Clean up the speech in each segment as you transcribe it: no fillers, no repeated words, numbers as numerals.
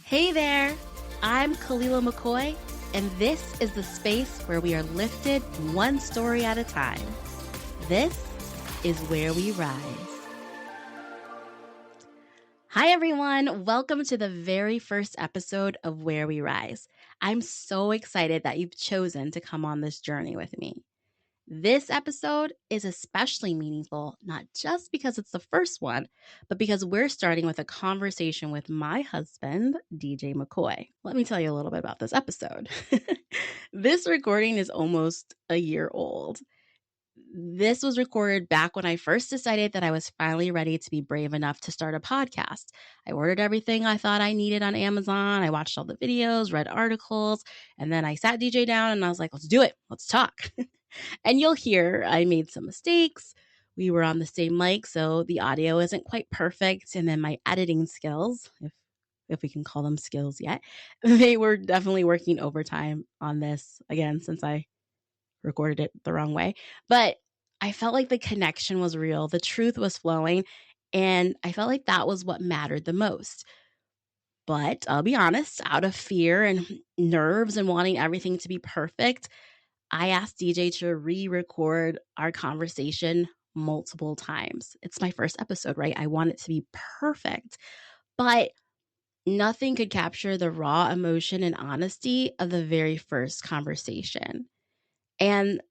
Hey there, I'm Khalila McCoy, and this is the space where we are lifted one story at a time. This is Where We Rise. Hi, everyone. Welcome to the very first episode of Where We Rise. I'm so excited that you've chosen to come on this journey with me. This episode is especially meaningful, not just because it's the first one, but because we're starting with a conversation with my husband, DJ McCoy. Let me tell you a little bit about this episode. This recording is almost a year old. This was recorded back when I first decided that I was finally ready to be brave enough to start a podcast. I ordered everything I thought I needed on Amazon. I watched all the videos, read articles, and then I sat DJ down and I was like, let's do it. Let's talk. And you'll hear I made some mistakes. We were on the same mic, so the audio isn't quite perfect. And then my editing skills, if we can call them skills yet, they were definitely working overtime on this again since I recorded it the wrong way. But I felt like the connection was real. The truth was flowing. And I felt like that was what mattered the most. But I'll be honest, out of fear and nerves and wanting everything to be perfect, I asked DJ to re-record our conversation multiple times. It's my first episode, right? I want it to be perfect. But nothing could capture the raw emotion and honesty of the very first conversation. And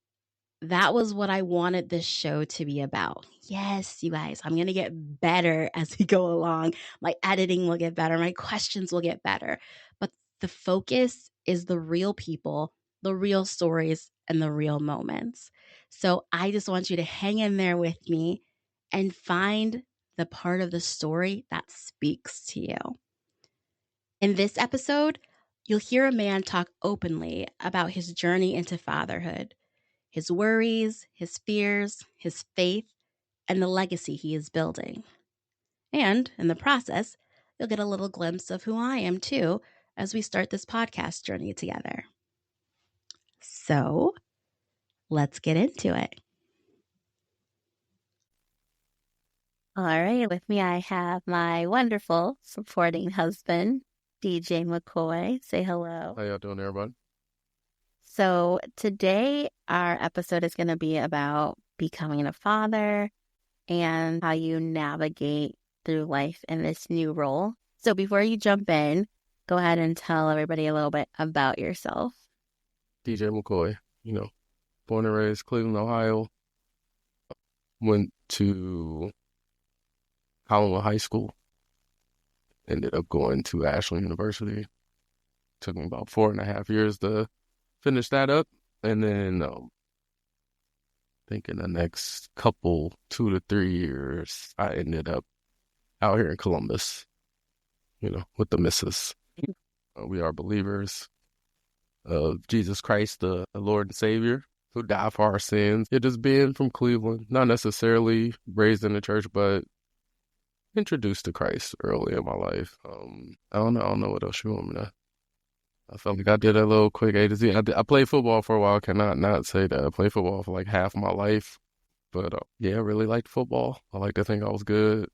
that was what I wanted this show to be about. Yes, you guys, I'm going to get better as we go along. My editing will get better. My questions will get better. But the focus is the real people, the real stories, and the real moments. So I just want you to hang in there with me and find the part of the story that speaks to you. In this episode, you'll hear a man talk openly about his journey into fatherhood, his worries, his fears, his faith, and the legacy he is building. And in the process, you'll get a little glimpse of who I am too as we start this podcast journey together. So let's get into it. All right, with me I have my wonderful supporting husband, DJ McCoy. Say hello. How y'all doing, everybody? So today our episode is going to be about becoming a father and how you navigate through life in this new role. So before you jump in, go ahead and tell everybody a little bit about yourself. DJ McCoy, born and raised Cleveland, Ohio. Went to Khalila High School. Ended up going to Ashland University. Took me about 4.5 years to finish that up. And then I think in the next couple 2 to 3 years, I ended up out here in Columbus, with the missus. We are believers of Jesus Christ, the Lord and Savior, who died for our sins. It just being from Cleveland, not necessarily raised in the church, but introduced to Christ early in my life. I don't know what else you want me to. I felt like I did a little quick A to Z. I played football for a while. Cannot not say that. I played football for like half my life. But I really liked football. I like to think I was good.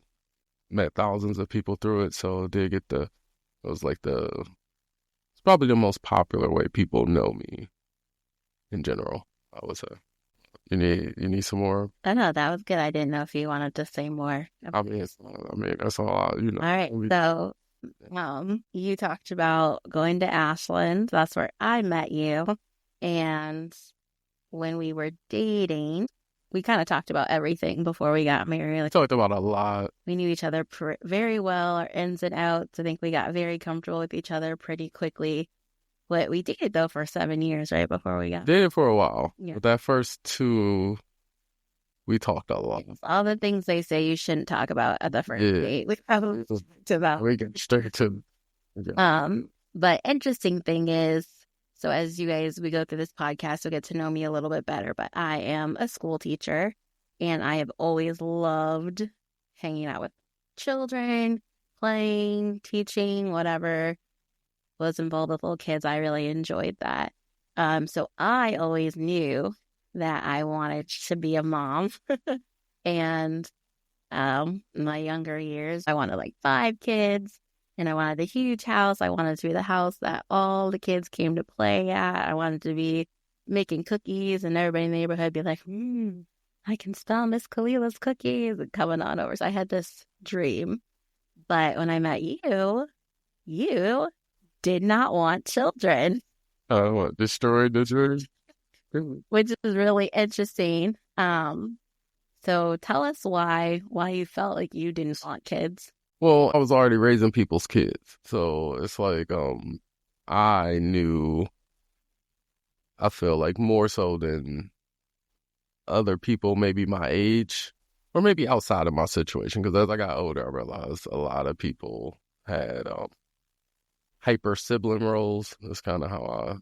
Met thousands of people through it. So did get it's probably the most popular way people know me in general, I would say. You need some more? Oh, no, that was good. I didn't know if you wanted to say more. I mean, that's all. All right. So, you talked about going to Ashland. That's where I met you. And when we were dating, we kind of talked about everything before we got married. We talked about a lot. We knew each other very well, our ins and outs. I think we got very comfortable with each other pretty quickly. What we dated, though, for 7 years, right, before we got... Did it for a while. Yeah. But that first 2, we talked a lot. All the things they say you shouldn't talk about at the first date. We probably talked about. We get straight to... Yeah. But interesting thing is, so as you guys, we go through this podcast, you'll get to know me a little bit better. But I am a school teacher, and I have always loved hanging out with children, playing, teaching, whatever was involved with little kids. I really enjoyed that. So I always knew that I wanted to be a mom. And in my younger years, I wanted like 5 kids. And I wanted a huge house. I wanted to be the house that all the kids came to play at. I wanted to be making cookies and everybody in the neighborhood be like, I can smell Miss Khalila's cookies and coming on over. So I had this dream. But when I met you did not want children. What, destroyed the dream? Which is really interesting. So tell us why you felt like you didn't want kids. Well, I was already raising people's kids. So it's like, I knew, I feel like more so than other people, maybe my age, or maybe outside of my situation. Because as I got older, I realized a lot of people had hyper sibling roles. That's kind of how I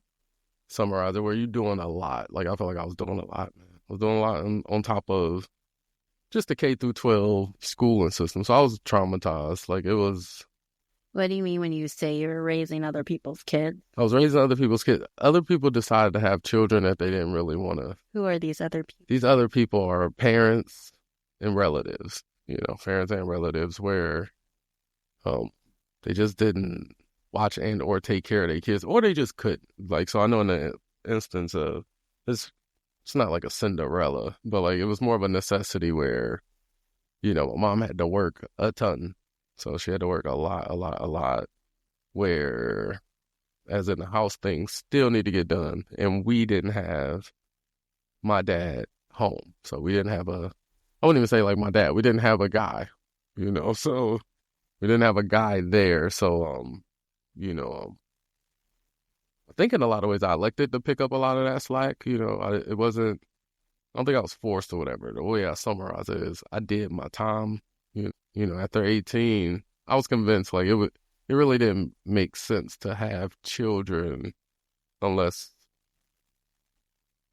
summarize it, where you're doing a lot. Like, I feel like I was doing a lot, man. I was doing a lot on top of just the K through 12 schooling system. So I was traumatized. Like, it was. What do you mean when you say you were raising other people's kids? I was raising other people's kids. Other people decided to have children that they didn't really want to. Who are these other people? These other people are parents and relatives, parents and relatives where they just didn't watch and or take care of their kids, or they just couldn't. Like, so I know in the instance of this, it's not like a Cinderella, but like it was more of a necessity where, my mom had to work a ton. So she had to work a lot, where, as in the house, things still need to get done. And we didn't have my dad home. So we didn't have I wouldn't even say like my dad. We didn't have a guy, so we didn't have a guy there. So, I think in a lot of ways I elected to pick up a lot of that slack. It wasn't, I don't think I was forced or whatever. The way I summarize it is I did my time. After 18, I was convinced like it really didn't make sense to have children unless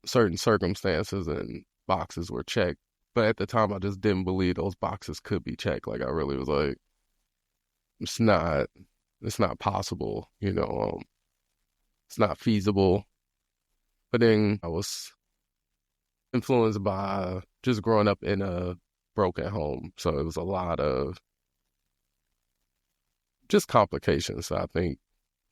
certain circumstances and boxes were checked. But at the time, I just didn't believe those boxes could be checked. Like, I really was like, it's not possible, it's not feasible. But then I was influenced by just growing up in a broken home. So it was a lot of just complications. So I think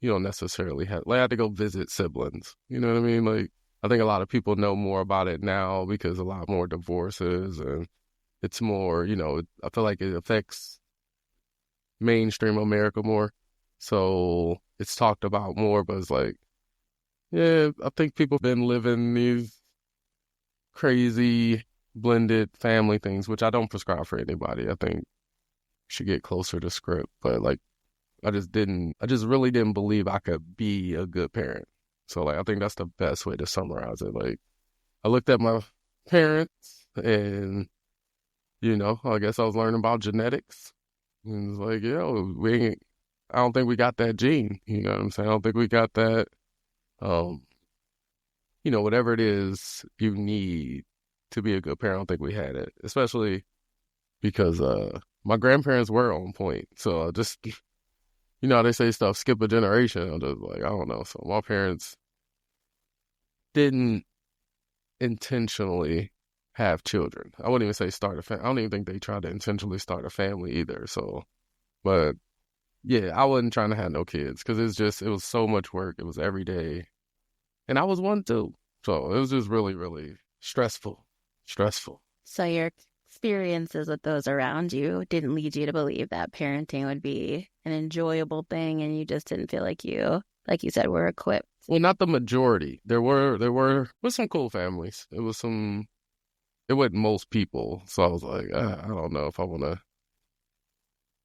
you don't necessarily have, like, I had to go visit siblings. You know what I mean? Like, I think a lot of people know more about it now because a lot more divorces and it's more, I feel like it affects mainstream America more. So it's talked about more, but it's like, yeah, I think people have been living these crazy blended family things, which I don't prescribe for anybody. I think you should get closer to script, but like, I just really didn't believe I could be a good parent. So like, I think that's the best way to summarize it. Like, I looked at my parents and, I guess I was learning about genetics. And it's like, I don't think we got that gene. You know what I'm saying? I don't think we got that, whatever it is you need to be a good parent. I don't think we had it, especially because my grandparents were on point. So just, they say stuff, skip a generation. I'm just like, I don't know. So my parents didn't intentionally have children. I wouldn't even say start a family. I don't even think they tried to intentionally start a family either. So, but yeah, I wasn't trying to have no kids because it was so much work. It was every day. And I was one too. So it was just really, really stressful. So your experiences with those around you didn't lead you to believe that parenting would be an enjoyable thing, and you just didn't feel like you said, were equipped. Well, not the majority. There were some cool families. It wasn't most people. So I was like, I don't know if I want to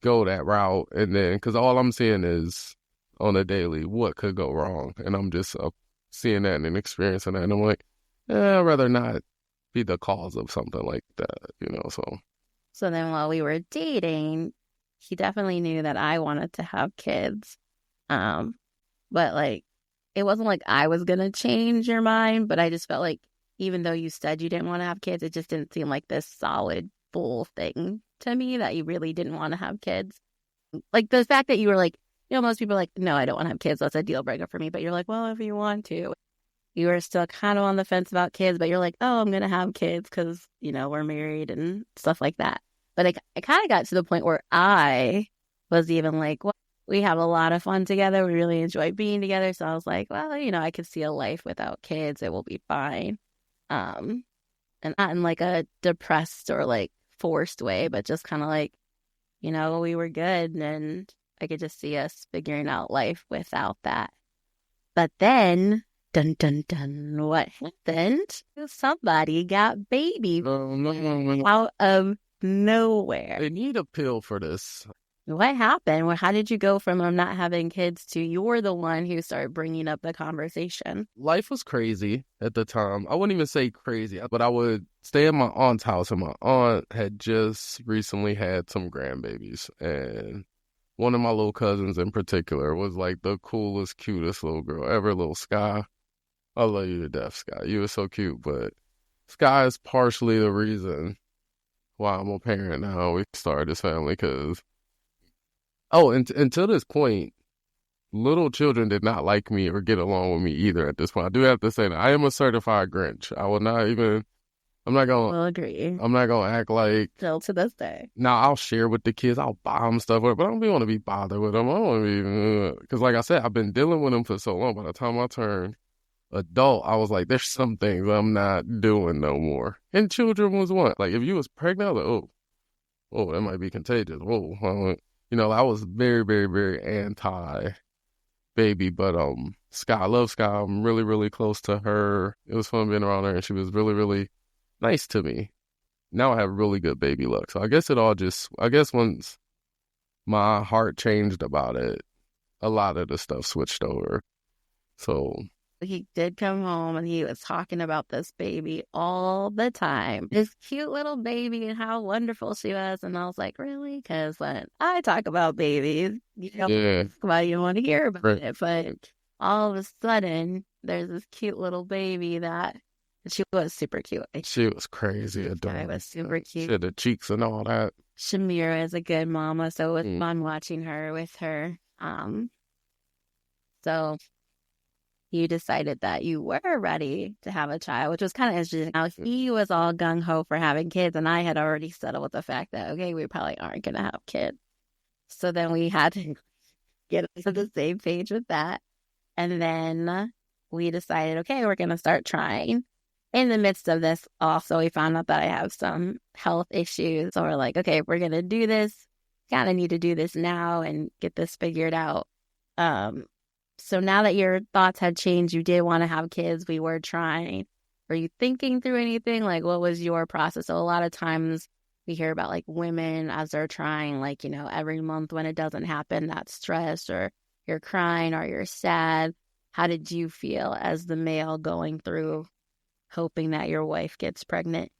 go that route. And then, because all I'm seeing is on a daily, what could go wrong? And I'm just seeing that and experiencing that. And I'm like, I'd rather not be the cause of something like that, So then while we were dating, he definitely knew that I wanted to have kids. But like, it wasn't like I was going to change your mind, but I just felt like even though you said you didn't want to have kids, it just didn't seem like this solid, full thing to me that you really didn't want to have kids. Like the fact that you were like, most people are like, no, I don't want to have kids. That's a deal breaker for me. But you're like, well, if you want to. You were still kind of on the fence about kids, but you're like, oh, I'm going to have kids because, we're married and stuff like that. But I kind of got to the point where I was even like, well, we have a lot of fun together. We really enjoy being together. So I was like, well, I could see a life without kids. It will be fine. Um, and not in like a depressed or like forced way, but just kind of like, we were good and I could just see us figuring out life without that. But then, dun dun dun, what happened? Somebody got baby No. out of nowhere. They need a pill for this. What happened? Well, how did you go from not having kids to you're the one who started bringing up the conversation? Life was crazy at the time. I wouldn't even say crazy, but I would stay at my aunt's house, and my aunt had just recently had some grandbabies. And one of my little cousins in particular was like the coolest, cutest little girl ever, little Sky. I love you to death, Sky. You were so cute, but Sky is partially the reason why I'm a parent now. We started this family because, and until this point, little children did not like me or get along with me either at this point. I do have to say that I am a certified Grinch. I will not even, I'm not going to, Will agree. I'm not going to act like, Still to this day. now I'll share with the kids, I'll buy them stuff, but I don't want to be bothered with them. I don't want to be, because like I said, I've been dealing with them for so long. By the time I turned adult, I was like, there's some things I'm not doing no more. And children was one. Like if you was pregnant, I was like, oh, that might be contagious. Whoa, I was very, very, very anti baby, but Sky, I love Sky. I'm really, really close to her. It was fun being around her, and she was really, really nice to me. Now I have really good baby luck. So I guess once my heart changed about it, a lot of the stuff switched over. So he did come home and he was talking about this baby all the time. This cute little baby and how wonderful she was. And I was like, really? Because when I talk about babies, you don't talk about it, you don't want to hear about it. But all of a sudden, there's this cute little baby that she was super cute. She was crazy. Adorable. It was super cute. She had the cheeks and all that. Shamira is a good mama, so it was fun watching her with her. So you decided that you were ready to have a child, which was kind of interesting. Now, he was all gung-ho for having kids, and I had already settled with the fact that, okay, we probably aren't going to have kids. So then we had to get on the same page with that. And then we decided, okay, we're going to start trying. In the midst of this, also, we found out that I have some health issues. So we're like, okay, if we're going to do this, kind of need to do this now and get this figured out. So now that your thoughts had changed, you did want to have kids, we were trying. Were you thinking through anything? Like, what was your process? So a lot of times we hear about like women as they're trying, like, every month when it doesn't happen, that's stress or you're crying or you're sad. How did you feel as the male going through hoping that your wife gets pregnant?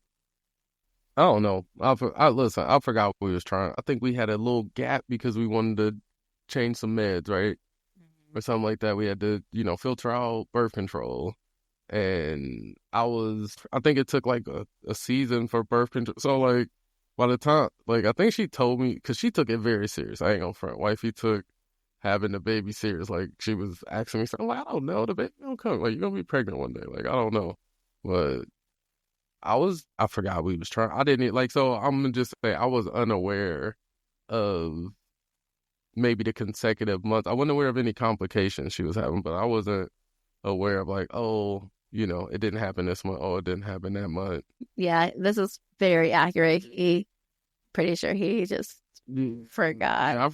I don't know. Listen, I forgot what we was trying. I think we had a little gap because we wanted to change some meds, right? Or something like that. We had to, filter out birth control. And I think it took like a season for birth control. So like by the time, like I think she told me, because she took it very serious. I ain't gonna front. Wifey took having the baby serious. Like she was asking me something like, I don't know, the baby don't come. Like you're gonna be pregnant one day. Like I don't know. But I forgot we was trying. I didn't like, so I'm gonna just say I was unaware of maybe the consecutive months. I wasn't aware of any complications she was having, but I wasn't aware of like, it didn't happen this month. Oh, it didn't happen that month. Yeah, this is very accurate. Pretty sure he just forgot. Yeah, I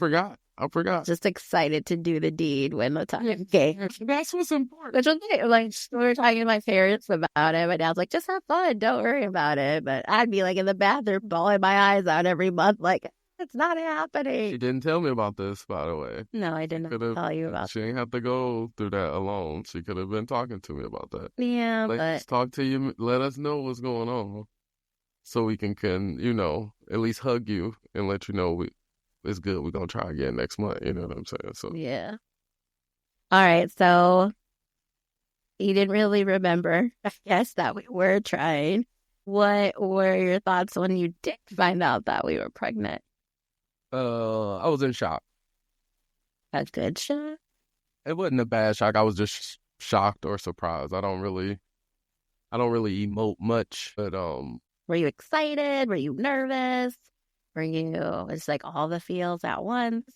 forgot. Just excited to do the deed when the time came. That's what's important. Which was like, we were talking to my parents about it. My dad's like, just have fun. Don't worry about it. But I'd be like in the bathroom bawling my eyes out every month. Like, it's not happening. She didn't tell me about this, by the way. No, I didn't tell you about She didn't have to go through that alone. She could have been talking to me about that. Yeah, Let's talk to you. Let us know what's going on. So we can at least hug you and let you know it's good. We're going to try again next month. You know what I'm saying? So yeah. All right. So you didn't really remember, I guess, that we were trying. What were your thoughts when you did find out that we were pregnant? I was in shock. A good shock? It wasn't a bad shock. I was just shocked or surprised. I don't really emote much, but were you excited? Were you nervous? Were you, it's like all the feels at once?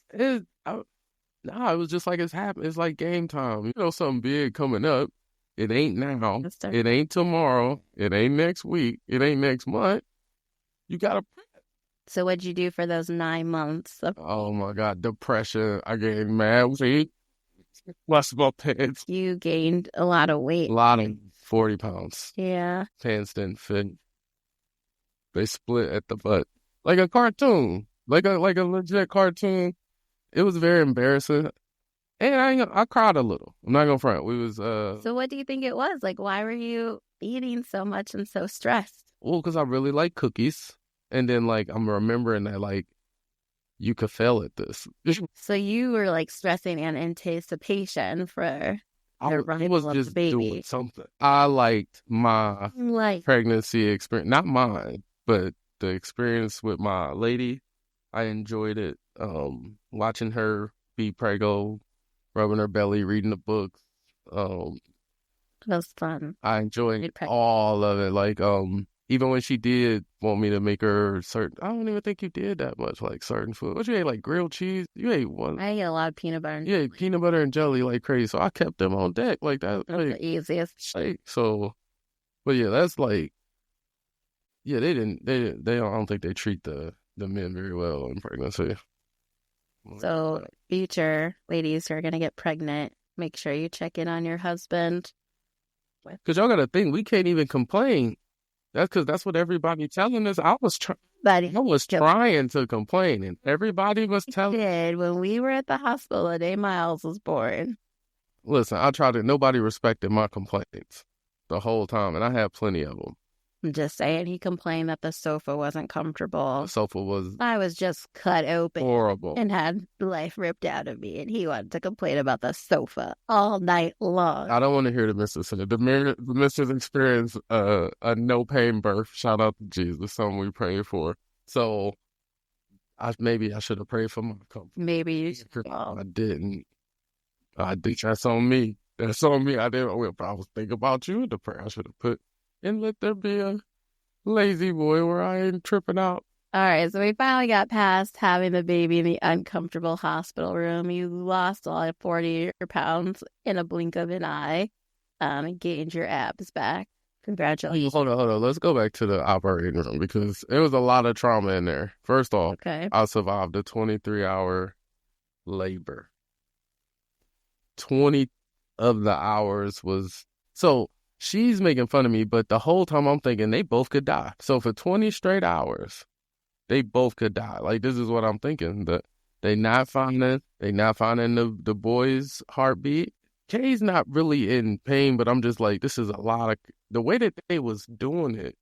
Nah, it was just like it's happening. It's like game time. You know, something big coming up. It ain't now. It ain't tomorrow. It ain't next week. It ain't next month. You gotta. So what'd you do for those 9 months? Oh my God, depression. I gained mad weight. Lost my pants. You gained a lot of weight. A lot of 40 pounds. Yeah. Pants didn't fit. They split at the butt. Like a cartoon. Like a legit cartoon. It was very embarrassing. And I cried a little. I'm not gonna front. We was So what do you think it was? Like, why were you eating so much and so stressed? well, because I really like cookies. And then like I'm remembering that like you could fail at this. So you were like stressing in anticipation for I the arrival was of just the baby. doing something. I liked my pregnancy experience, not mine, but the experience with my lady. I enjoyed it. Watching her be preggo, rubbing her belly, reading the books. That was fun. I enjoyed all of it. Like, even when she did want me to make her certain, I don't even think you did that much, like certain food. What you ate, like grilled cheese? You ate one. I ate a lot of peanut butter. Yeah, peanut butter and jelly like crazy. So I kept them on deck like that. That's like, the easiest. Like, so, but yeah, that's like, yeah, they I don't think they treat the men very well in pregnancy. So future ladies who are going to get pregnant, make sure you check in on your husband. Because y'all got to think, we can't even complain. That's because that's what everybody telling us. I was trying to complain, and everybody was telling. Did when we were at the hospital the day Miles was born. Listen, I tried to. Nobody respected my complaints the whole time, and I had plenty of them. I'm just saying, he complained that the sofa wasn't comfortable. The sofa was. I was just cut open, horrible, and had life ripped out of me, and he wanted to complain about the sofa all night long. I don't want to hear the missus say it. The missus experienced a no pain birth. Shout out to Jesus, something we pray for. So, maybe I should have prayed for my comfort. Maybe you should. I didn't. I think that's on me. That's on me. I didn't. I was thinking about you in the prayer. I should have put, and let there be a lazy boy where I ain't tripping out. All right, so we finally got past having the baby in the uncomfortable hospital room. You lost all 40 pounds in a blink of an eye, and gained your abs back. Congratulations. Hold on. Let's go back to the operating room because there was a lot of trauma in there. First off, I survived a 23-hour labor. 20 of the hours was... So she's making fun of me, but the whole time I'm thinking they both could die. So for 20 straight hours, they both could die. Like, this is what I'm thinking. They not finding the boy's heartbeat. Kay's not really in pain, but I'm just like, this is a lot of... The way that they was doing it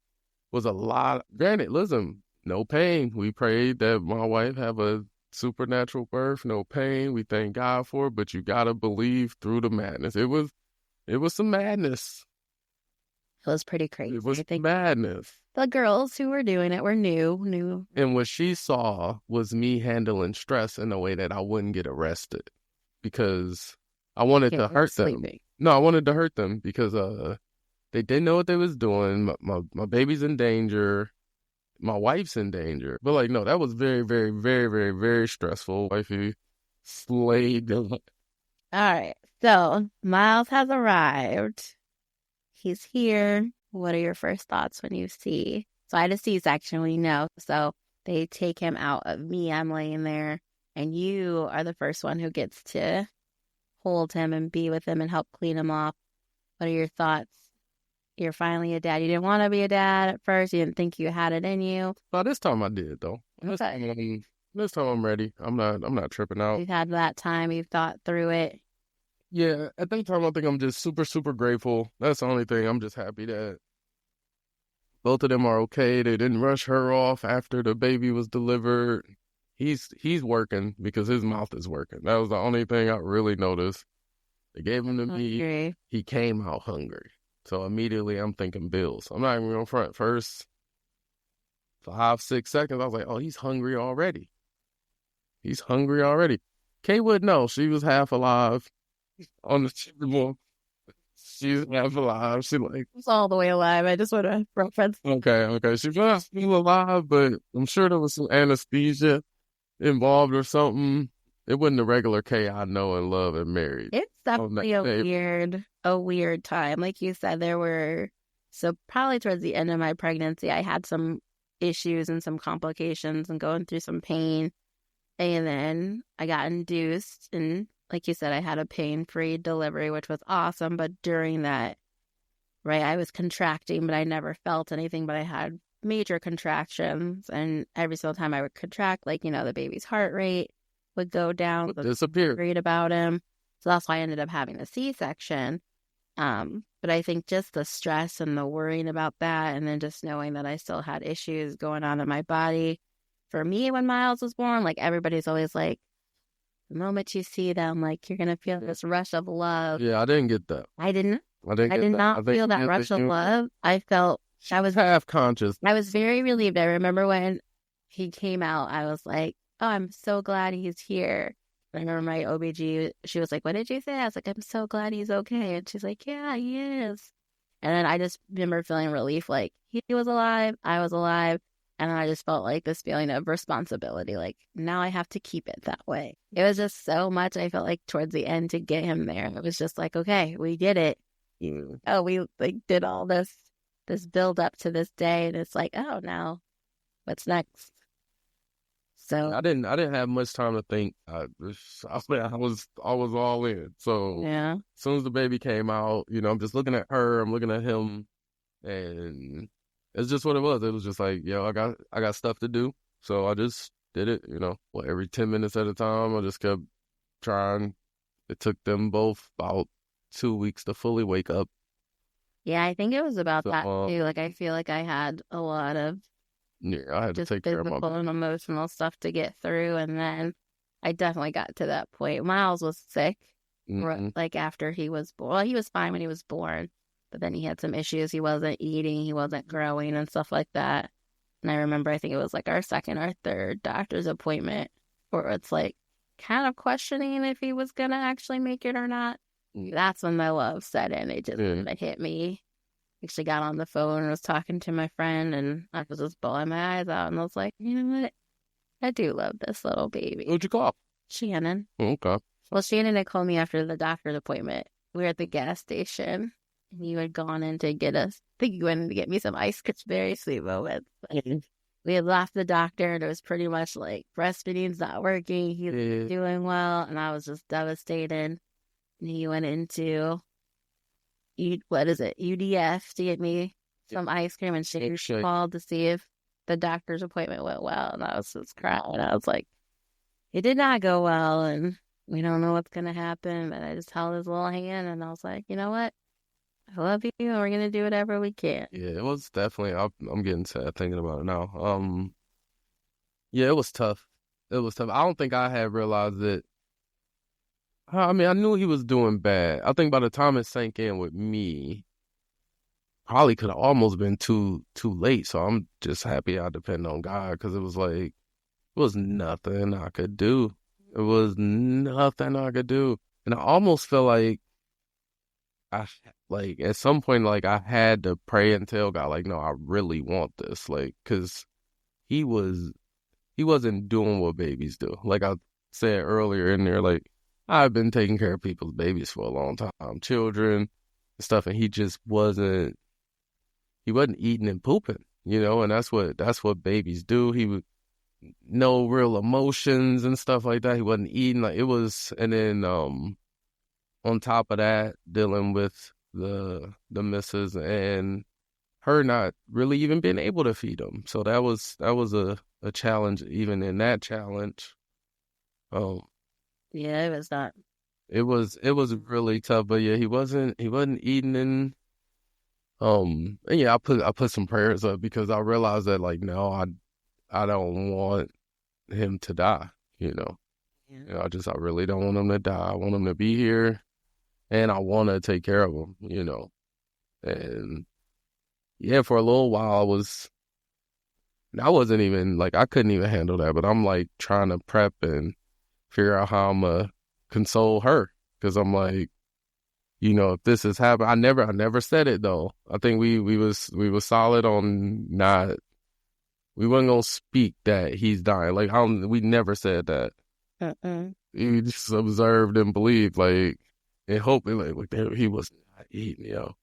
was a lot. Granted, listen, no pain. We prayed that my wife have a supernatural birth, no pain. We thank God for it, but you gotta believe through the madness. It was some madness. It was pretty crazy. It was madness. The girls who were doing it were new. And what she saw was me handling stress in a way that I wouldn't get arrested because I wanted to hurt them. No, I wanted to hurt them because they didn't know what they was doing. My baby's in danger. My wife's in danger. But like, no, that was very, very, very, very, very stressful. Wifey slayed. All right. So Miles has arrived. He's here. What are your first thoughts when you see? So I had a C-section, we know. So they take him out of me. I'm laying there. And you are the first one who gets to hold him and be with him and help clean him off. What are your thoughts? You're finally a dad. You didn't want to be a dad at first. You didn't think you had it in you. Well, this time I did, though. This time I'm ready. I'm not tripping out. You've had that time. You've thought through it. Yeah, at that time I think I'm just super, super grateful. That's the only thing. I'm just happy that both of them are okay. They didn't rush her off after the baby was delivered. He's working because his mouth is working. That was the only thing I really noticed. They gave him to me. He came out hungry. So immediately I'm thinking bills. I'm not even going to front. First 5-6 seconds, I was like, oh, he's hungry already. Kay would know. She was half alive on the table. She's half alive. She like... It's all the way alive. I just want to reference. Okay. She's not still alive, but I'm sure there was some anesthesia involved or something. It wasn't the regular K I know and love and married It's on that definitely day. a weird time. Like you said, so probably towards the end of my pregnancy, I had some issues and some complications and going through some pain. And then I got induced. And like you said, I had a pain-free delivery, which was awesome. But during that, right, I was contracting, but I never felt anything, but I had major contractions. And every single time I would contract, like, the baby's heart rate would go down. It I was disappeared. worried about him. So that's why I ended up having a C-section. But I think just the stress and the worrying about that, and then just knowing that I still had issues going on in my body. For me, when Miles was born, like everybody's always like, the moment you see them, like you're gonna feel this rush of love. Yeah, I didn't get that. I didn't. I didn't I get did that. I not think feel that rush of love. I felt she was half conscious. I was very relieved. I remember when he came out, I was like, oh, I'm so glad he's here. I remember my OBG, she was like, what did you say? I was like, I'm so glad he's okay. And she's like, yeah, he is. And then I just remember feeling relief, like he was alive, I was alive. And I just felt like this feeling of responsibility, like now I have to keep it that way. It was just so much. I felt like towards the end to get him there, it was just like, okay, we did it. Oh, we like did all this build up to this day, and it's like, oh, now what's next? So I didn't have much time to think. I was all in. So yeah, as soon as the baby came out, I'm just looking at her, I'm looking at him, and it's just what it was. It was just like, yo, I got stuff to do. So I just did it, every 10 minutes at a time. I just kept trying. It took them both about 2 weeks to fully wake up. yeah, I think it was about So, that too. Like I feel like I had a lot of yeah, I had to just take care of my physical and emotional stuff to get through, and then I definitely got to that point. Miles was sick, mm-hmm. like after he was born. Well, he was fine when he was born, but then he had some issues. He wasn't eating, he wasn't growing, and stuff like that. And I remember, I think it was like our second or third doctor's appointment where it's like kind of questioning if he was going to actually make it or not. That's when my love set in. It just kind of hit me. Actually got on the phone and was talking to my friend, and I was just bawling my eyes out. And I was like, you know what? I do love this little baby. Who'd you call? Shannon. Okay. Well, Shannon had called me after the doctor's appointment. We were at the gas station, and you had gone in to get us. I think you went in to get me some ice cream. Very sweet moment. We had left the doctor, and it was pretty much like breastfeeding's not working. He's doing well, and I was just devastated. And he went into UDF to get me some ice cream, and she called to see if the doctor's appointment went well, and I was just crying. I was like, it did not go well, and we don't know what's gonna happen. But I just held his little hand, and I was like, you know what? I love you, and we're gonna do whatever we can. Yeah, it was definitely. I'm getting sad thinking about it now. Yeah, it was tough. It was tough. I don't think I had realized it. I mean, I knew he was doing bad. I think by the time it sank in with me, probably could have almost been too late. So I'm just happy I depend on God, because it was like, it was nothing I could do. It was nothing I could do, and I almost felt like at some point, like I had to pray and tell God, like, no, I really want this, like, because he wasn't doing what babies do. Like I said earlier in there, like, I've been taking care of people's babies for a long time, children and stuff, and he just wasn't eating and pooping, and that's what babies do. He would no real emotions and stuff like that. He wasn't eating, like, it was, and then on top of that, dealing with the missus and her not really even being able to feed him. So that was a challenge. Even in that challenge, yeah, it was not. It was really tough. But yeah, he wasn't eating, and yeah, I put some prayers up, because I realized that, like, no, I don't want him to die. Yeah. I really don't want him to die. I want him to be here, and I want to take care of him. And yeah, for a little while I wasn't even, like, I couldn't even handle that, but I'm like trying to prep and figure out how I'm gonna console her, because I'm like, if this has happened, I never said it though. I think we was solid on not, we wasn't gonna speak that he's dying. Like, we never said that. Mm-mm. He just observed and believed, like, and hoped, like he was not eating,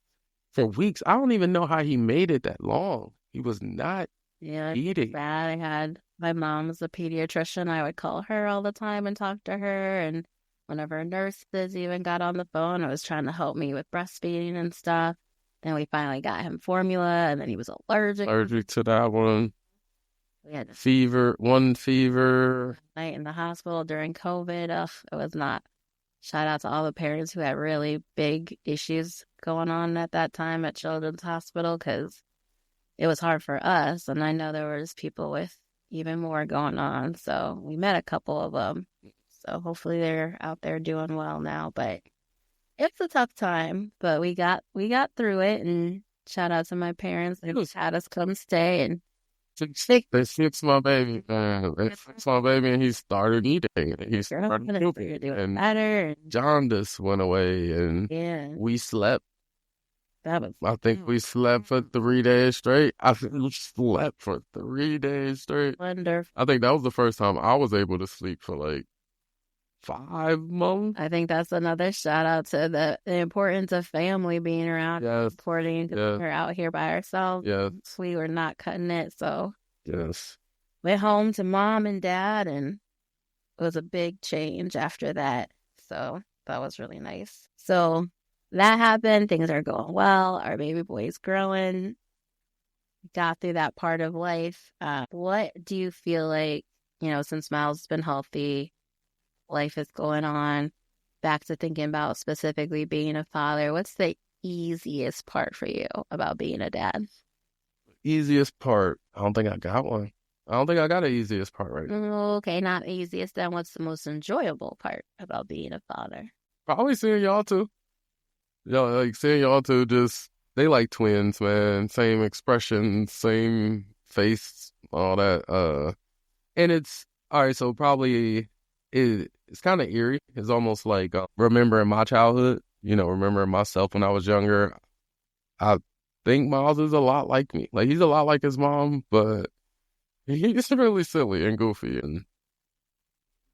for weeks. I don't even know how he made it that long. He was not Yeah, it's eating. bad. I had my mom's a pediatrician. I would call her all the time and talk to her. And whenever nurses even got on the phone, I was trying to help me with breastfeeding and stuff. Then we finally got him formula, and then he was allergic. Allergic to that one. We had Fever, one fever. a night in the hospital during COVID. Ugh, it was not. Shout out to all the parents who had really big issues going on at that time at Children's Hospital because it was hard for us. And I know there was people with even more going on. So we met a couple of them. So hopefully they're out there doing well now. But it's a tough time. But we got through it. And shout out to my parents who had us come stay and They fixed my baby, man. They fixed my baby, and he started eating. He started pooping, and better. jaundice went away, and Yeah, we slept. that was I think we slept for 3 days straight. I think we slept for 3 days straight. wonderful. I think that was the first time I was able to sleep for like 5 months. I think that's another shout out to the importance of family being around, Yes, supporting, because yes, we're out here by ourselves. yes, We were not cutting it. So yes. went home to mom and dad, and it was a big change after that. So that was really nice. So that happened. Things are going well. Our baby boy's growing. Got through that part of life. What do you feel like, since Miles has been healthy, life is going on, back to thinking about specifically being a father, what's the easiest part for you about being a dad? Easiest part. I don't think I got one. I don't think I got an easiest part right now. Okay, not easiest. Then what's the most enjoyable part about being a father? Probably seeing y'all too. Like seeing y'all two, just they like twins, man. Same expression, same face, all that. And it's all right. So probably it's kind of eerie. It's almost like remembering my childhood. Remembering myself when I was younger. I think Miles is a lot like me. Like he's a lot like his mom, but he's really silly and goofy. And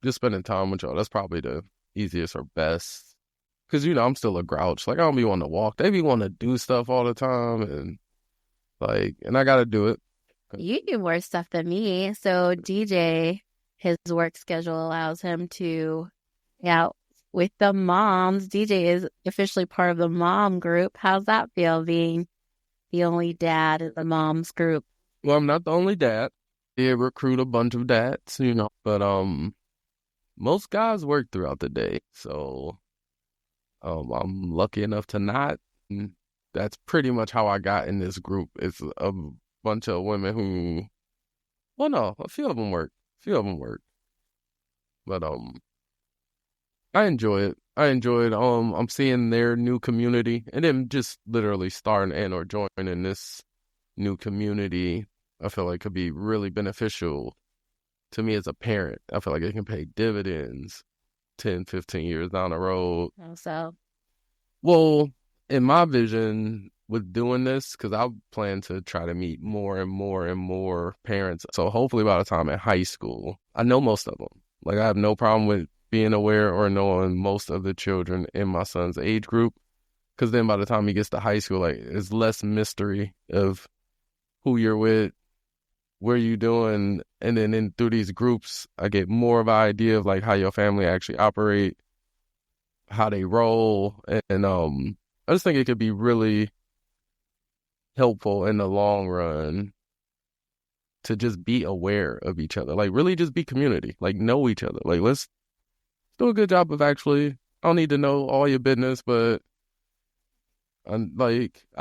just spending time with y'all, that's probably the easiest or best. Because, I'm still a grouch. Like, I don't be wanting to walk. They be wanting to do stuff all the time. And I got to do it. You do more stuff than me. So DJ, his work schedule allows him to out with the moms. DJ is officially part of the mom group. How's that feel, being the only dad in the moms group? Well, I'm not the only dad. They recruit a bunch of dads, But most guys work throughout the day. So I'm lucky enough to not. And that's pretty much how I got in this group. It's a bunch of women who, well, no, a few of them work. But I enjoy it. I'm seeing their new community and then just literally starting in or joining this new community. I feel like could be really beneficial to me as a parent. I feel like it can pay dividends 10, 15 years down the road. So, Well, in my vision with doing this, because I plan to try to meet more and more and more parents. So hopefully by the time in high school, I know most of them. Like I have no problem with being aware or knowing most of the children in my son's age group. Because then by the time he gets to high school, like it's less mystery of who you're with, where you doing, and then through these groups, I get more of an idea of like how your family actually operate, how they roll, and I just think it could be really helpful in the long run to just be aware of each other, like really just be community, like know each other, like let's do a good job of actually. I don't need to know all your business, but I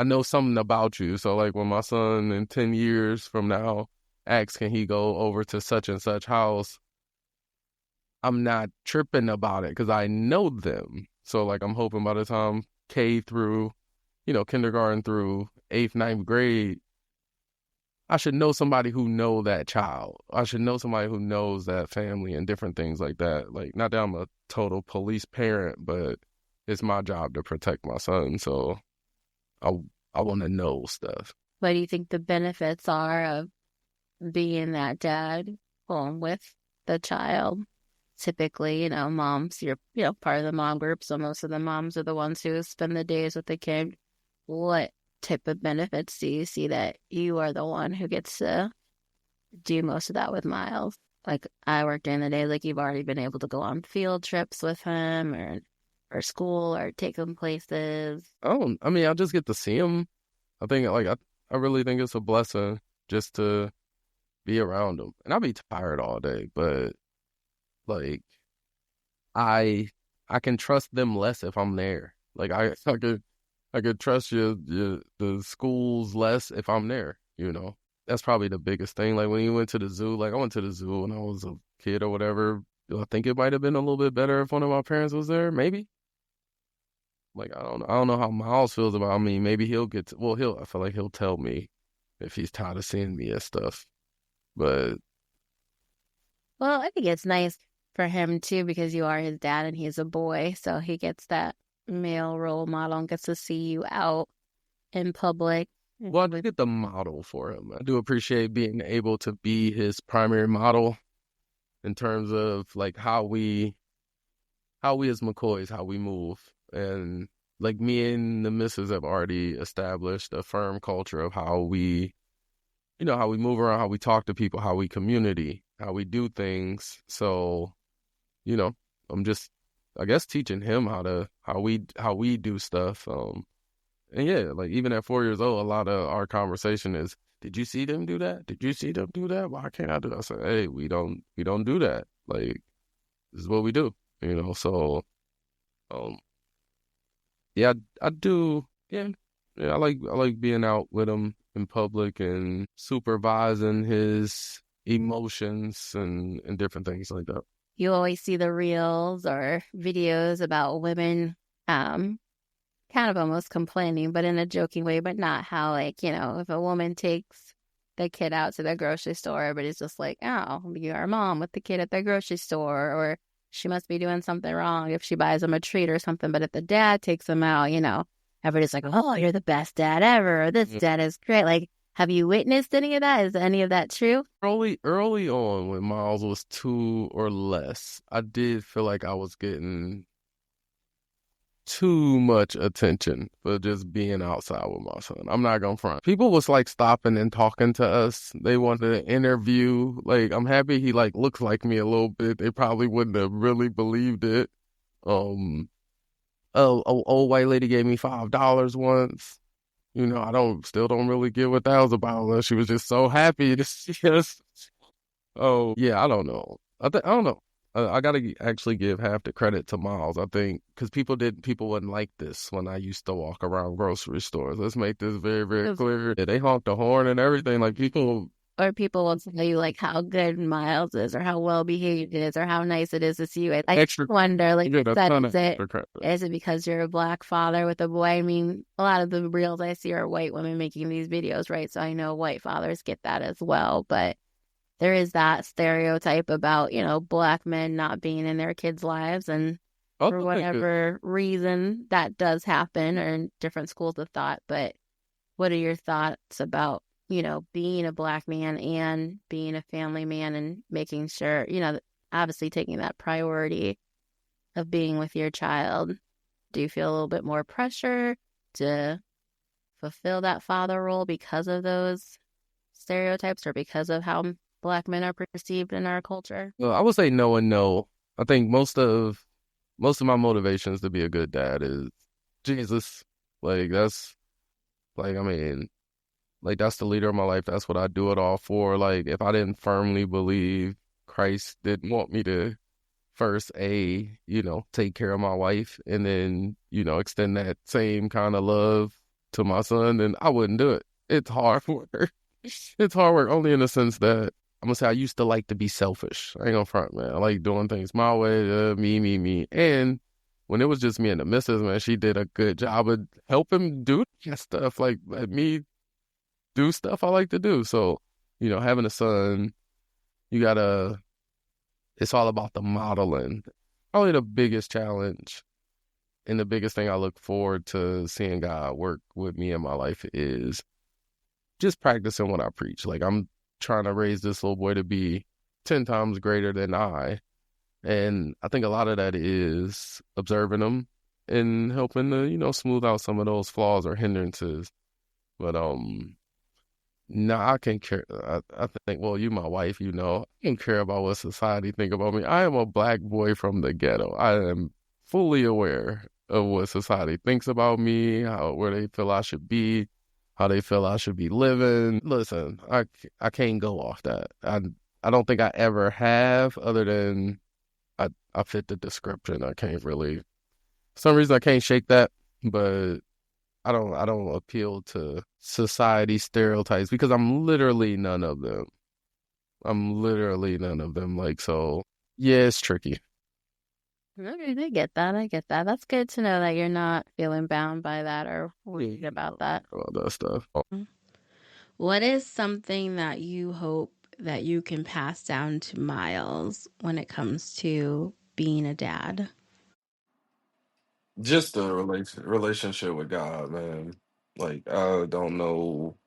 know something about you. So like when my son in 10 years from now asks, can he go over to such and such house? I'm not tripping about it because I know them. So like I'm hoping by the time K through, kindergarten through 8th, 9th grade, I should know somebody who know that child. I should know somebody who knows that family and different things like that. Like not that I'm a total police parent, but it's my job to protect my son. So I want to know stuff. what do you think the benefits are of being that dad home with the child? typically, moms, you're, part of the mom group. So most of the moms are the ones who spend the days with the kid. What type of benefits do you see that you are the one who gets to do most of that with Miles? Like I work during the day, like you've already been able to go on field trips with him or school or take him places. I mean, I just get to see him. I think like I really think it's a blessing just to be around him. And I'll be tired all day, but like I I can trust them less if I'm there. Like I could trust the schools less if I'm there, you know. That's probably the biggest thing. Like when you went to the zoo, like I went to the zoo when I was a kid or whatever. I think it might have been a little bit better if one of my parents was there, maybe. Like I don't know how Miles feels about. I mean, maybe he'll get to, well, he'll I feel like he'll tell me if he's tired of seeing me and stuff. But Well, I think it's nice for him too because you are his dad and he's a boy, so he gets that male role model and gets to see you out in public. well, I get the model for him. I do appreciate being able to be his primary model in terms of like how we as McCoys, how we move. And like me and the missus have already established a firm culture of how we, how we move around, how we talk to people, how we community, how we do things. So, you know, I'm just, I guess, teaching him how we do stuff. And yeah, like even at 4 years old, a lot of our conversation is, did you see them do that? Did you see them do that? Why can't I do that? I said, hey, we don't do that. Like, this is what we do, So, um, yeah, I do. Yeah, yeah. I like being out with him in public and supervising his emotions and different things like that. You always see the reels or videos about women kind of almost complaining, but in a joking way, but not how, like, if a woman takes the kid out to the grocery store, everybody's just like, oh, you're a mom with the kid at the grocery store, or she must be doing something wrong if she buys him a treat or something. But if the dad takes him out, everybody's like, oh, you're the best dad ever, or this Yeah. dad is great. Like, have you witnessed any of that? Is any of that true? Early on, when Miles was 2 or less, I did feel like I was getting too much attention for just being outside with my son. I'm not gonna front. People was like stopping and talking to us. They wanted an interview. Like I'm happy he like looks like me a little bit. They probably wouldn't have really believed it. Um, old white lady gave me $5 once. I still don't really get what that was about. Unless she was just so happy to see us. Oh yeah, I don't know. I don't know. I gotta actually give half the credit to Miles. I think because people wouldn't like this when I used to walk around grocery stores. Let's make this very, very clear. Yeah, they honk the horn and everything. Like people, Or people will tell you like how good Miles is, or how well behaved it is, or how nice it is to see you. I extra wonder, like, get a that ton is of it? extra credit. Is it because you're a black father with a boy? I mean, a lot of the reels I see are white women making these videos, right? So I know white fathers get that as well, but there is that stereotype about, black men not being in their kids' lives, and for Also think that whatever reason that does happen, or in different schools of thought. But what are your thoughts about, being a black man and being a family man and making sure, obviously taking that priority of being with your child? Do you feel a little bit more pressure to fulfill that father role because of those stereotypes, or because of how black men are perceived in our culture? well, I would say no and no. I think most of my motivations to be a good dad is Jesus. Like that's like I mean. Like that's the leader of my life. That's what I do it all for. Like if I didn't firmly believe Christ didn't want me to first take care of my wife and then, extend that same kind of love to my son, then I wouldn't do it. It's hard work. It's hard work only in the sense that I'm gonna say I used to like to be selfish. I ain't gonna front, man. I like doing things my way, me, me, me. And when it was just me and the missus, man, she did a good job of helping do that stuff. Like let me do stuff I like to do. So, having a son, you gotta, it's all about the modeling. Probably the biggest challenge and the biggest thing I look forward to seeing God work with me in my life is just practicing what I preach. Like, I'm trying to raise this little boy to be 10 times greater than I. And I think a lot of that is observing them and helping to, smooth out some of those flaws or hindrances. But no, I can't care. I think, well, you my wife, I don't care about what society think about me. I am a black boy from the ghetto. I am fully aware of what society thinks about me, where they feel I should be, how they feel I should be living. Listen, I can't go off that. I don't think I ever have, other than I fit the description. I can't really, for some reason I can't shake that, but I don't appeal to society stereotypes because I'm literally none of them. I'm literally none of them. Like, so yeah, it's tricky. Okay, I get that. I get that. That's good to know that you're not feeling bound by that or worried about that. All that stuff. What is something that you hope that you can pass down to Miles when it comes to being a dad? Just a relationship with God, man. Like I don't know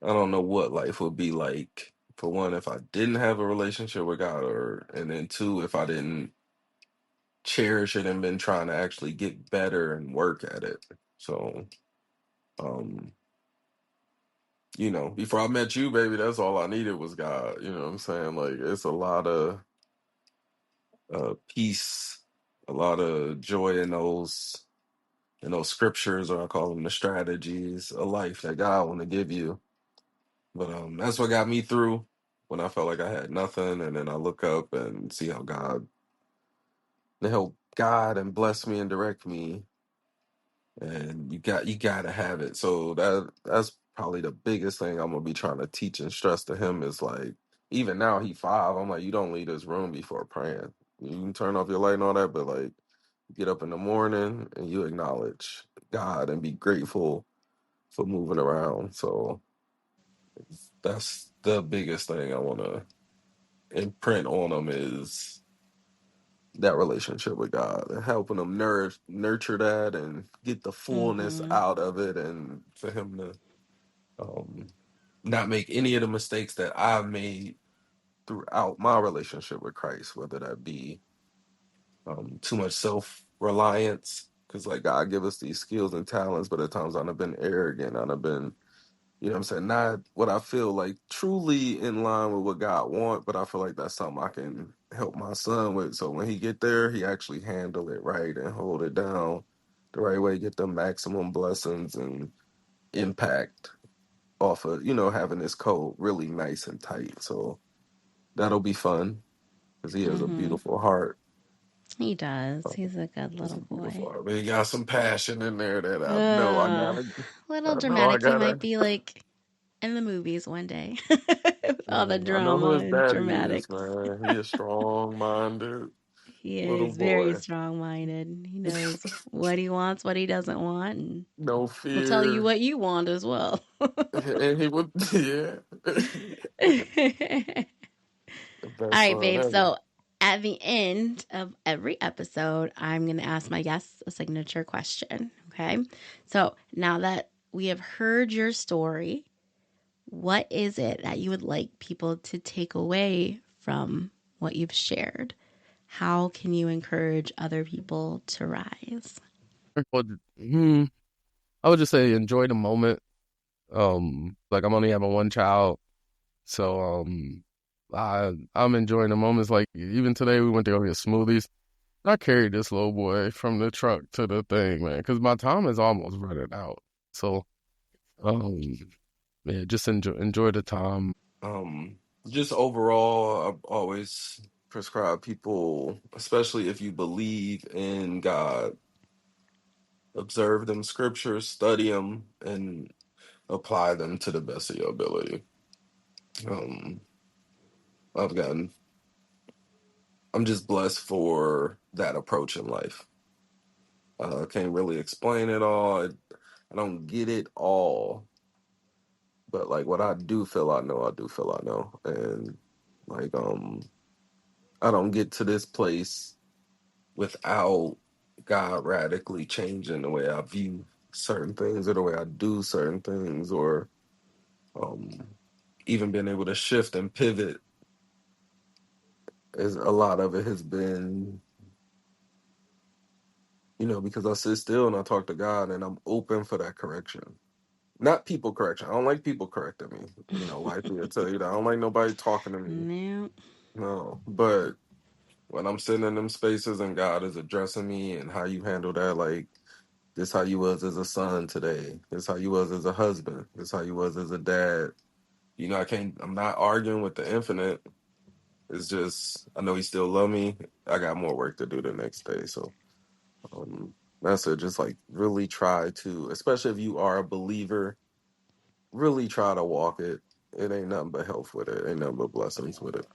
what life would be like. For one, if I didn't have a relationship with God, or and then two, if I didn't cherish it and been trying to actually get better and work at it. So, um, before I met you, baby, that's all I needed was God. You know what I'm saying? Like it's a lot of peace, a lot of joy in those scriptures, or I call them the strategies of life that God want to give you. But that's what got me through when I felt like I had nothing, and then I look up and see how God, they help God and bless me and direct me, and you gotta have it. So that's probably the biggest thing I'm gonna be trying to teach and stress to him is like, even now he 5, I'm like, you don't leave this room before praying. You can turn off your light and all that, but like, get up in the morning and you acknowledge God and be grateful for moving around. So that's the biggest thing I want to imprint on them is that relationship with God and helping them nurture that and get the fullness Mm-hmm. out of it, and for him to um, not make any of the mistakes that I've made throughout my relationship with Christ, whether that be too much self reliance. Because like God give us these skills and talents, but at times I've been arrogant. I've been, what I'm saying, not what I feel like truly in line with what God want, but I feel like that's something I can help my son with. So when he get there, he actually handle it right and hold it down the right way, get the maximum blessings and impact off of, having this code really nice and tight. So that'll be fun because he has a Mm-hmm. beautiful heart. He does. Um, He's a good It's a little beautiful boy. heart. But he got some passion in there that Uh, little I know I dramatic. He gotta, might be like in the movies one day with all the I know who drama his and daddy is, dramatics. man. He a strong-minded He little is very boy. strong minded. He knows what he wants, what he doesn't want, and No will tell you fear. what you want as well. And he would, yeah. The All best right, son babe. ever. So at the end of every episode, I'm going to ask my guests a signature question. Okay. So now that we have heard your story, what is it that you would like people to take away from what you've shared? How can you encourage other people to rise? Well, I would just say enjoy the moment. Like I'm only having one child, so I'm enjoying the moments. Like even today, we went to go get smoothies. I carried this little boy from the truck to the thing, man, because my time is almost running out. So, um, yeah, just enjoy the time. Um, just overall, I always prescribe people, especially if you believe in God, observe them scriptures, study them, and apply them to the best of your ability. Um, I've gotten, I'm just blessed for that approach in life. I can't really explain it all. I don't get it all, but like what I do feel, I know. I do feel, I know, and like I don't get to this place without God radically changing the way I view certain things or the way I do certain things, or um, even being able to shift and pivot is a lot of it has been, because I sit still and I talk to God and I'm open for that correction. Not people correction. I don't like people correcting me. Life will tell you that. I don't like nobody talking to me. No. No. But when I'm sitting in them spaces and God is addressing me and how you handle that, like, this how you was as a son today. This how you was as a husband. This how you was as a dad. I'm not arguing with the infinite. It's just, I know he still love me. I got more work to do the next day. So that's it. Just like really try to, especially if you are a believer, really try to walk it. It ain't nothing but health with it. Ain't nothing but blessings with it.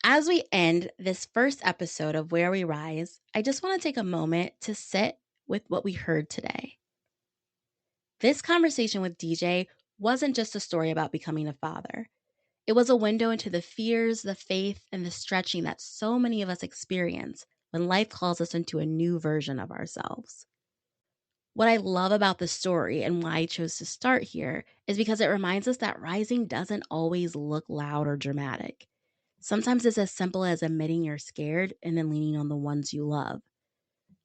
As we end this first episode of Where We Rise, I just want to take a moment to sit with what we heard today. This conversation with DJ wasn't just a story about becoming a father. It was a window into the fears, the faith, and the stretching that so many of us experience when life calls us into a new version of ourselves. What I love about the story and why I chose to start here is because it reminds us that rising doesn't always look loud or dramatic. Sometimes it's as simple as admitting you're scared and then leaning on the ones you love.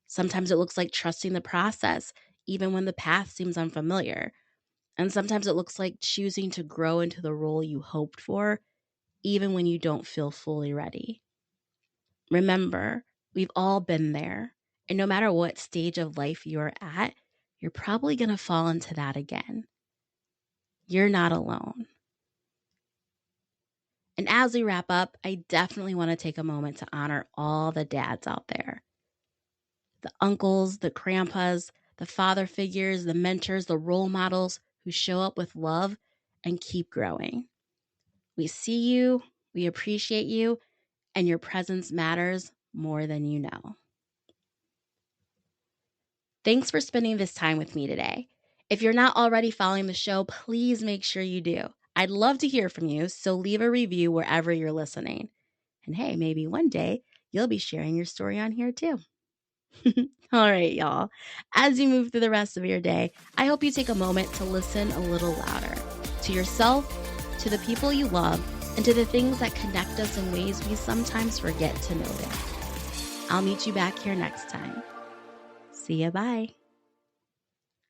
Sometimes it looks like trusting the process, even when the path seems unfamiliar. And sometimes it looks like choosing to grow into the role you hoped for, even when you don't feel fully ready. Remember, we've all been there. And no matter what stage of life you're at, you're probably going to fall into that again. You're not alone. And as we wrap up, I definitely want to take a moment to honor all the dads out there. The uncles, the grandpas, the father figures, the mentors, the role models who show up with love and keep growing. We see you, we appreciate you, and your presence matters more than you know. Thanks for spending this time with me today. If you're not already following the show, please make sure you do. I'd love to hear from you, so leave a review wherever you're listening. And hey, maybe one day you'll be sharing your story on here too. All right, y'all. As you move through the rest of your day, I hope you take a moment to listen a little louder to yourself, to the people you love, and to the things that connect us in ways we sometimes forget to notice. I'll meet you back here next time. See ya, bye.